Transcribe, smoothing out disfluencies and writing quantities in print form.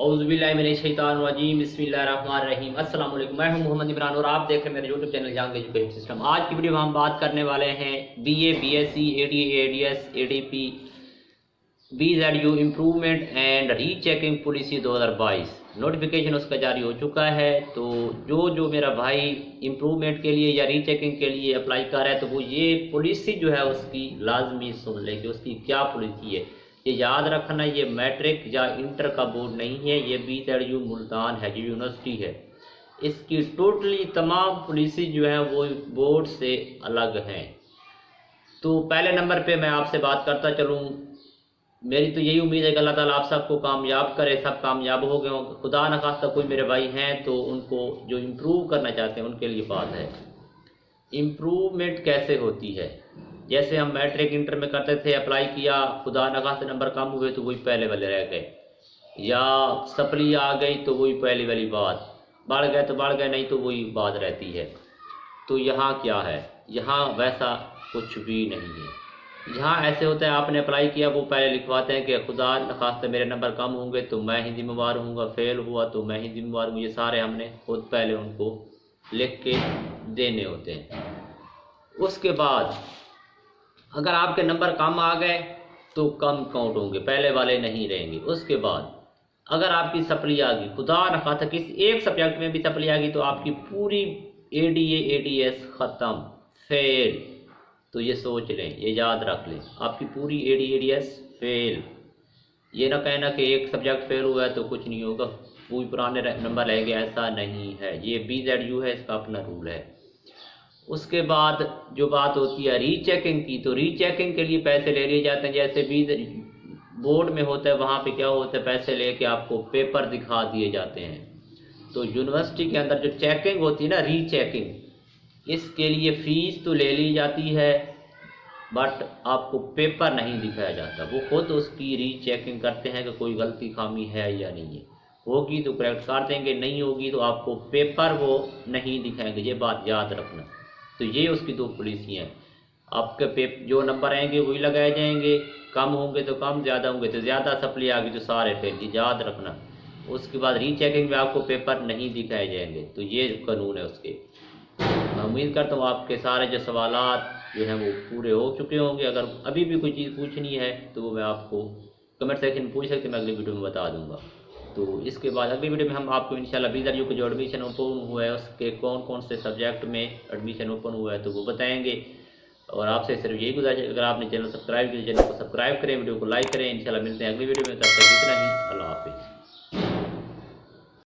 औज़ुबिल्लाहिमिनश्शैतानिर्रजीम बिस्मिल्लाहिर्रहमानिर्रहीम। अस्सलाम वालेकुम, मैं हूं मोहम्मद इमरान और आप देख रहे हैं मेरे YouTube channel young education system. आज की वीडियो में हम बात करने वाले हैं BA, BSc, ADA, ADS, ADP, BZU improvement and rechecking policy 2022। Notification उसका जारी हो चुका है। तो जो मेरा भाई इम्प्रूवमेंट के लिए या रीचेकिंग के लिए अप्लाई कर रहा है तो वो ये पॉलिसी जो है उसकी लाजमी सुन ले कि उसकी क्या पॉलिसी है। ये याद रखना, ये मैट्रिक या इंटर का बोर्ड नहीं है, ये बीजेडयू मुल्तान है, जो यूनिवर्सिटी है। इसकी टोटली तमाम पॉलिसी जो है वो बोर्ड से अलग हैं। तो पहले नंबर पे मैं आपसे बात करता चलूँ, मेरी तो यही उम्मीद है कि अल्लाह ताला आप सबको कामयाब करे, सब कामयाब हो गए हों। खुदा न खास्ता कोई मेरे भाई हैं तो उनको जो इम्प्रूव करना चाहते हैं उनके लिए बात है। इम्प्रूवमेंट कैसे होती है? जैसे हम मैट्रिक इंटर में करते थे, अप्लाई किया, खुदा न खास्ता नंबर कम हुए तो वही पहले वाले रह गए, या सप्ली आ गई तो वही पहली वाली बात, बढ़ गए तो बढ़ गए, नहीं तो वही बात रहती है। तो यहाँ क्या है? यहाँ वैसा कुछ भी नहीं है। जहाँ ऐसे होता है आपने अप्लाई किया, वो पहले लिखवाते हैं कि खुदा न खास्ता मेरे नंबर कम होंगे तो मैं ही जिम्मेवार हूँगा, फेल हुआ तो मैं ही जिम्मेवार हूँ। ये सारे हमने खुद पहले उनको लिख के देने होते हैं। उसके बाद अगर आपके नंबर कम आ गए तो कम काउंट होंगे, पहले वाले नहीं रहेंगे। उसके बाद अगर आपकी सप्ली आ गई, खुदा न खास्ता किसी एक सब्जेक्ट में भी सप्ली आ गई, तो आपकी पूरी एडीए एडीएस ख़त्म, फेल। तो ये सोच लें, ये याद रख लें, आपकी पूरी एडीए एडीएस फेल। ये ना कहना कि एक सब्जेक्ट फेल हुआ है तो कुछ नहीं होगा, पूरी पुराने नंबर रहेंगे, ऐसा नहीं है। ये बीजेडयू है, इसका अपना रूल है। उसके बाद जो बात होती है रीचेकिंग की, तो रीचेकिंग के लिए पैसे ले लिए जाते हैं। जैसे बोर्ड में होता है, वहाँ पे क्या होता है, पैसे लेके आपको पेपर दिखा दिए जाते हैं। तो यूनिवर्सिटी के अंदर जो चेकिंग होती है ना, रीचेकिंग, इसके लिए फ़ीस तो ले ली जाती है, बट आपको पेपर नहीं दिखाया जाता। वो खुद उसकी रीचेकिंग करते हैं कि कोई गलती खामी है या नहीं है। होगी तो करेक्ट कर देंगे, नहीं होगी तो आपको पेपर वो नहीं दिखाएंगे। ये बात याद रखना। तो ये उसकी दो पॉलिसियाँ हैं। आपके जो नंबर आएंगे वही लगाए जाएंगे, कम होंगे तो कम, ज़्यादा होंगे तो ज़्यादा, सप्ली आ गई तो सारे फेल, याद रखना। उसके बाद रीचेकिंग में आपको पेपर नहीं दिखाए जाएंगे। तो ये कानून है उसके। मैं उम्मीद करता हूँ आपके सारे जो सवालात जो हैं वो पूरे हो चुके होंगे। अगर अभी भी कोई चीज़ पूछनी है तो वो मैं आपको कमेंट सेक्शन में पूछ सकते हैं, मैं अगली वीडियो में बता दूंगा। तो इसके बाद अगली वीडियो में हम आपको इंशाल्लाह बीजेडयू का जो एडमिशन ओपन हुआ है उसके कौन कौन से सब्जेक्ट में एडमिशन ओपन हुआ है तो वो बताएंगे। और आपसे सिर्फ यही गुजारिश, अगर आपने चैनल सब्सक्राइब किया, चैनल को सब्सक्राइब करें, वीडियो को लाइक करें। इंशाल्लाह मिलते हैं अगली वीडियो में, तब तक इतना ही, अल्लाह हाफिज़।